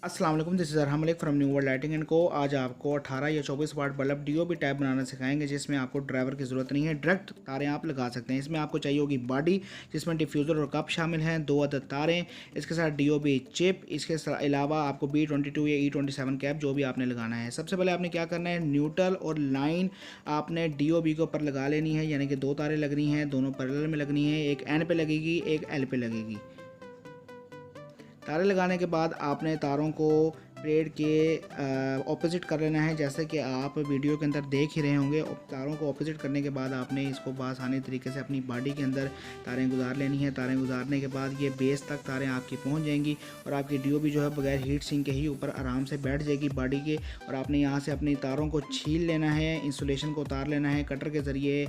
अस्सलाम वालेकुम, this is Arham Malik from new world lighting and co. आज आपको 18 या 24 वाट बल्ब डीओबी टाइप बनाना सिखाएंगे, जिसमें आपको ड्राइवर की ज़रूरत नहीं है, डायरेक्ट तारें आप लगा सकते हैं। इसमें आपको चाहिए होगी बॉडी, जिसमें डिफ्यूज़र और कप शामिल हैं, 2 अदद तारें, इसके साथ डीओबी चिप, इसके अलावा आपको B22 या E27 कैप जो भी आपने लगाना है। सबसे पहले आपने क्या करना है, न्यूट्रल और लाइन आपने डीओबी के ऊपर लगा लेनी है, यानी कि 2 तारें लगनी हैं, दोनों पैरेलल में लगनी है, एक एन पे लगेगी, एक एल पे लगेगी। तारे लगाने के बाद आपने तारों को प्लेट के ऑपोजिट कर लेना है, जैसे कि आप वीडियो के अंदर देख ही रहे होंगे। तारों को ऑपोजिट करने के बाद आपने इसको आसानी तरीके से अपनी बॉडी के अंदर तारें गुजार लेनी है। तारें गुजारने के बाद ये बेस तक तारें आपकी पहुंच जाएंगी और आपकी डीओबी जो है बगैर हीट सिंक के ही ऊपर आराम से बैठ जाएगी बॉडी के। और आपने यहाँ से अपनी तारों को छील लेना है, इंसुलेशन को उतार लेना है कटर के ज़रिए,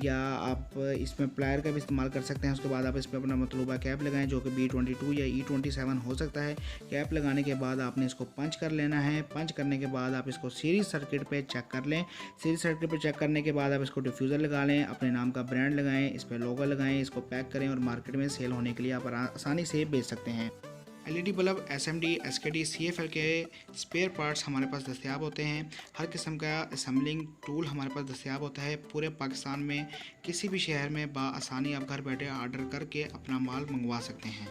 या आप इसमें प्लायर का भी इस्तेमाल कर सकते हैं। उसके बाद आप इस पर अपना मतलूबा कैप लगाएं, जो कि B22 या E27 हो सकता है। कैप लगाने के बाद आपने इसको पंच कर लेना है। पंच करने के बाद आप इसको सीरीज सर्किट पे चेक कर लें। सीरीज सर्किट पे चेक करने के बाद आप इसको डिफ्यूज़र लगा लें, अपने नाम का ब्रांड लगाएं, इस पर लोगो लगाएं, इसको पैक करें और मार्केट में सेल होने के लिए आप आसानी से बेच सकते हैं। LED bulb SMD SKD CFL के स्पेयर पार्ट्स हमारे पास दस्तयाब होते हैं। हर किस्म का असम्बलिंग टूल हमारे पास दस्तयाब होता है। पूरे पाकिस्तान में किसी भी शहर में आसानी आप घर बैठे ऑर्डर करके अपना माल मंगवा सकते हैं।